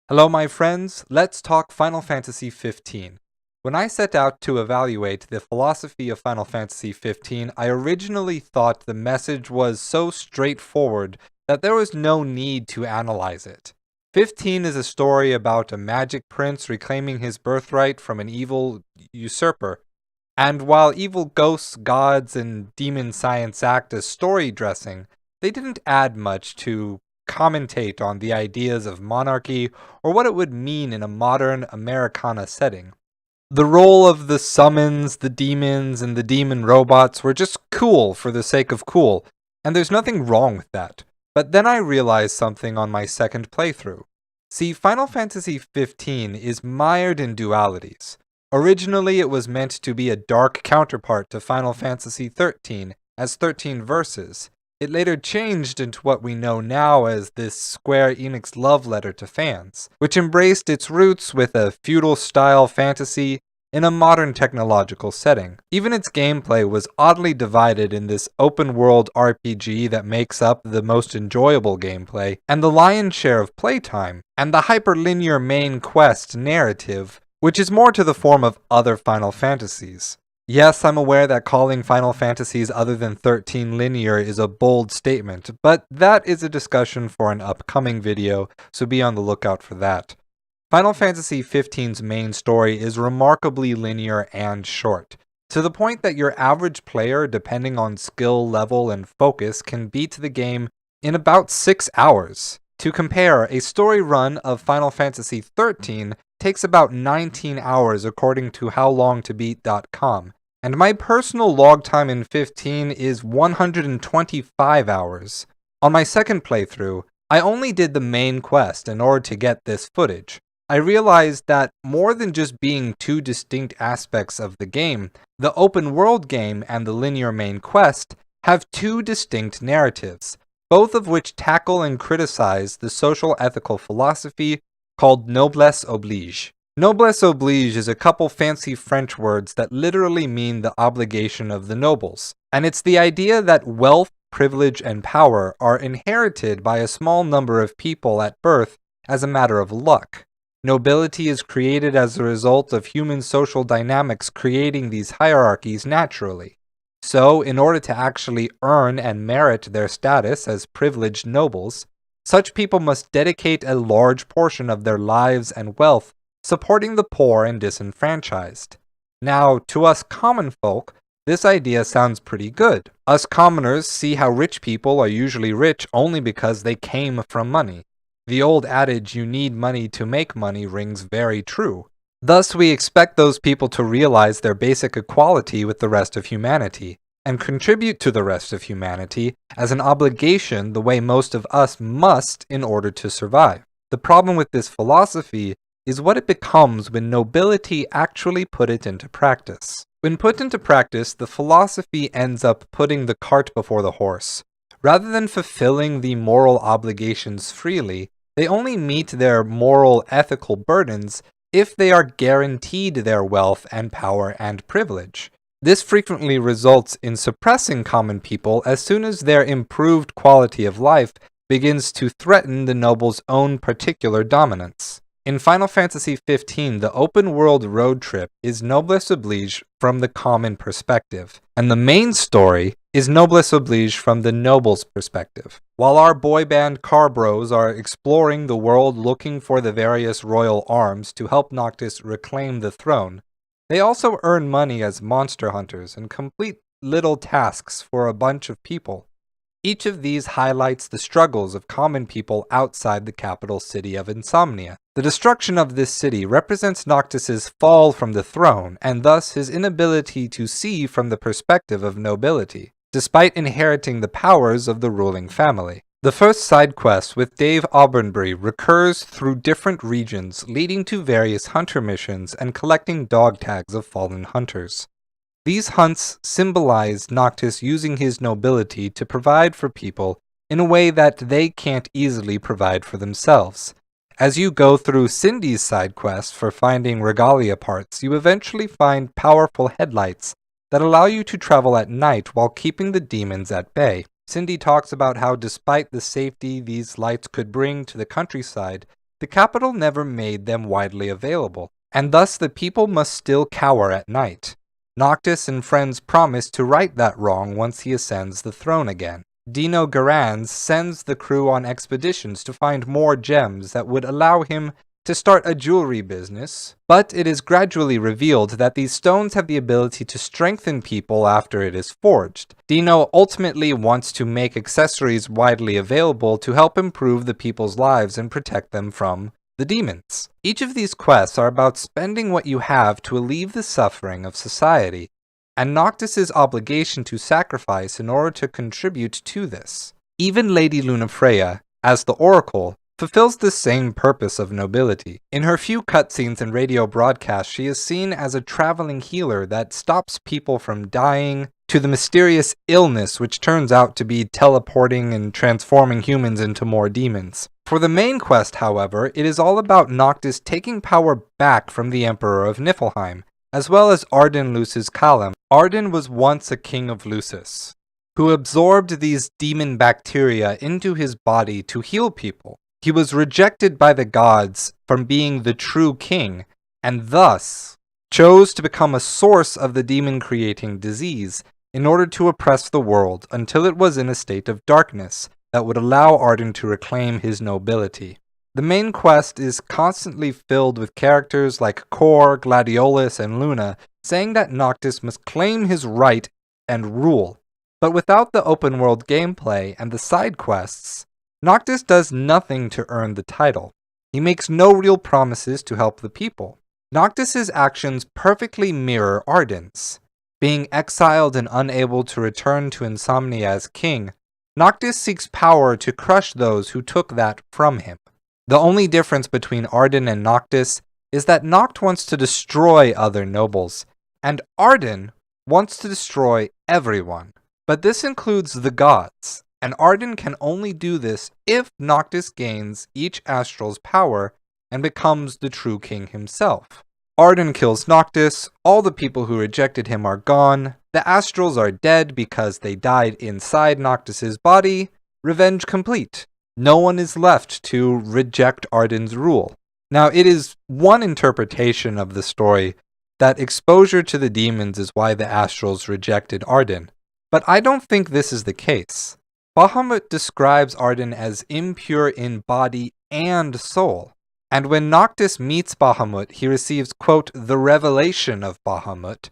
Hello my friends, let's talk Final Fantasy XV. When I set out to evaluate the philosophy of Final Fantasy XV, I originally thought the message was so straightforward that there was no need to analyze it. 15 is a story about a magic prince reclaiming his birthright from an evil usurper. And while evil ghosts, gods, and demon science act as story dressing, they didn't add much to commentate on the ideas of monarchy or what it would mean in a modern Americana setting. The role of the summons, the demons, and the demon robots were just cool for the sake of cool, and there's nothing wrong with that. But then I realized something on my second playthrough. See, Final Fantasy XV is mired in dualities. Originally, it was meant to be a dark counterpart to Final Fantasy XIII, as 13 verses. It later changed into what we know now as this Square Enix love letter to fans, which embraced its roots with a feudal-style fantasy in a modern technological setting. Even its gameplay was oddly divided in this open-world RPG that makes up the most enjoyable gameplay, and the lion's share of playtime, and the hyperlinear main quest narrative, which is more to the form of other Final Fantasies. Yes, I'm aware that calling Final Fantasies other than 13 linear is a bold statement, but that is a discussion for an upcoming video, so be on the lookout for that. Final Fantasy XV's main story is remarkably linear and short, to the point that your average player, depending on skill level and focus, can beat the game in about 6 hours. To compare, a story run of Final Fantasy XIII takes about 19 hours according to howlongtobeat.com, and my personal log time in 15 is 125 hours. On my second playthrough, I only did the main quest in order to get this footage. I realized that more than just being two distinct aspects of the game, the open world game and the linear main quest have two distinct narratives, both of which tackle and criticize the social ethical philosophy called Noblesse Oblige. Noblesse Oblige is a couple fancy French words that literally mean the obligation of the nobles, and it's the idea that wealth, privilege, and power are inherited by a small number of people at birth as a matter of luck. Nobility is created as a result of human social dynamics creating these hierarchies naturally. So, in order to actually earn and merit their status as privileged nobles, such people must dedicate a large portion of their lives and wealth supporting the poor and disenfranchised. Now, to us common folk, this idea sounds pretty good. Us commoners see how rich people are usually rich only because they came from money. The old adage, "you need money to make money," rings very true. Thus, we expect those people to realize their basic equality with the rest of humanity, and contribute to the rest of humanity as an obligation the way most of us must in order to survive. The problem with this philosophy is what it becomes when nobility actually put it into practice. When put into practice, the philosophy ends up putting the cart before the horse. Rather than fulfilling the moral obligations freely, they only meet their moral ethical burdens if they are guaranteed their wealth and power and privilege. This frequently results in suppressing common people as soon as their improved quality of life begins to threaten the noble's own particular dominance. In Final Fantasy XV, the open-world road trip is Noblesse Oblige from the common perspective, and the main story is Noblesse Oblige from the noble's perspective. While our boy band car bros are exploring the world looking for the various royal arms to help Noctis reclaim the throne, they also earn money as monster hunters and complete little tasks for a bunch of people. Each of these highlights the struggles of common people outside the capital city of Insomnia. The destruction of this city represents Noctis's fall from the throne, and thus his inability to see from the perspective of nobility, despite inheriting the powers of the ruling family. The first side quest with Dave Aubreyne recurs through different regions, leading to various hunter missions and collecting dog tags of fallen hunters. These hunts symbolize Noctis using his nobility to provide for people in a way that they can't easily provide for themselves. As you go through Cindy's side quest for finding regalia parts, you eventually find powerful headlights that allow you to travel at night while keeping the demons at bay. Cindy talks about how despite the safety these lights could bring to the countryside, the capital never made them widely available, and thus the people must still cower at night. Noctis and friends promise to right that wrong once he ascends the throne again. Dino Garans sends the crew on expeditions to find more gems that would allow him to start a jewelry business, but it is gradually revealed that these stones have the ability to strengthen people after it is forged. Dino ultimately wants to make accessories widely available to help improve the people's lives and protect them from the demons. Each of these quests are about spending what you have to alleviate the suffering of society, and Noctis' obligation to sacrifice in order to contribute to this. Even Lady Lunafreya, as the Oracle, fulfills the same purpose of nobility. In her few cutscenes and radio broadcasts, she is seen as a traveling healer that stops people from dying, to the mysterious illness which turns out to be teleporting and transforming humans into more demons. For the main quest, however, it is all about Noctis taking power back from the Emperor of Niflheim, as well as Ardyn Lucis Calam. Ardyn was once a king of Lucis, who absorbed these demon bacteria into his body to heal people. He was rejected by the gods from being the true king, and thus chose to become a source of the demon-creating disease in order to oppress the world until it was in a state of darkness that would allow Ardyn to reclaim his nobility. The main quest is constantly filled with characters like Kor, Gladiolus, and Luna saying that Noctis must claim his right and rule. But without the open-world gameplay and the side quests, Noctis does nothing to earn the title. He makes no real promises to help the people. Noctis' actions perfectly mirror Ardyn's. Being exiled and unable to return to Insomnia as king, Noctis seeks power to crush those who took that from him. The only difference between Ardyn and Noctis is that Noct wants to destroy other nobles, and Ardyn wants to destroy everyone. But this includes the gods, and Ardyn can only do this if Noctis gains each astral's power and becomes the true king himself. Ardyn kills Noctis, all the people who rejected him are gone, the astrals are dead because they died inside Noctis' body, revenge complete. No one is left to reject Ardyn's rule. Now, it is one interpretation of the story that exposure to the demons is why the astrals rejected Ardyn, but I don't think this is the case. Bahamut describes Ardyn as impure in body and soul, and when Noctis meets Bahamut, he receives, quote, the revelation of Bahamut,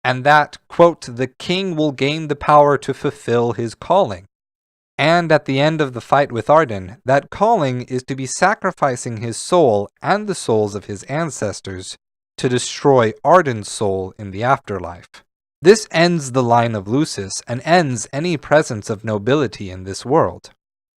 and that, quote, the king will gain the power to fulfill his calling. And at the end of the fight with Ardyn, that calling is to be sacrificing his soul and the souls of his ancestors to destroy Ardyn's soul in the afterlife. This ends the line of Lucis and ends any presence of nobility in this world.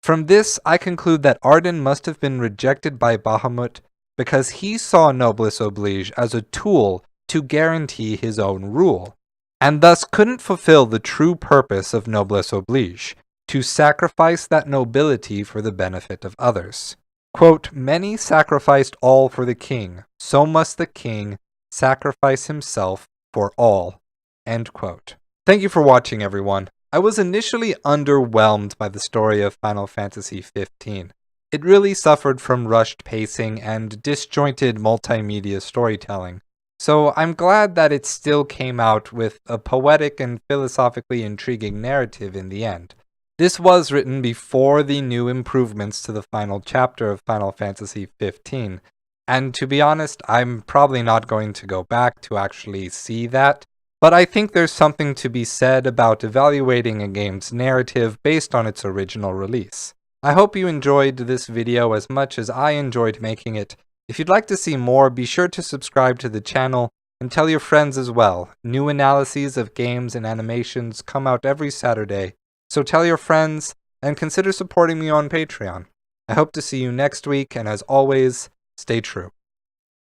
From this, I conclude that Ardyn must have been rejected by Bahamut because he saw Noblesse Oblige as a tool to guarantee his own rule, and thus couldn't fulfill the true purpose of Noblesse Oblige, to sacrifice that nobility for the benefit of others. Quote, many sacrificed all for the king, so must the king sacrifice himself for all. End quote. Thank you for watching, everyone. I was initially underwhelmed by the story of Final Fantasy XV. It really suffered from rushed pacing and disjointed multimedia storytelling, so I'm glad that it still came out with a poetic and philosophically intriguing narrative in the end. This was written before the new improvements to the final chapter of Final Fantasy XV, and to be honest, I'm probably not going to go back to actually see that, but I think there's something to be said about evaluating a game's narrative based on its original release. I hope you enjoyed this video as much as I enjoyed making it. If you'd like to see more, be sure to subscribe to the channel and tell your friends as well. New analyses of games and animations come out every Saturday, so tell your friends and consider supporting me on Patreon. I hope to see you next week, and as always, stay true.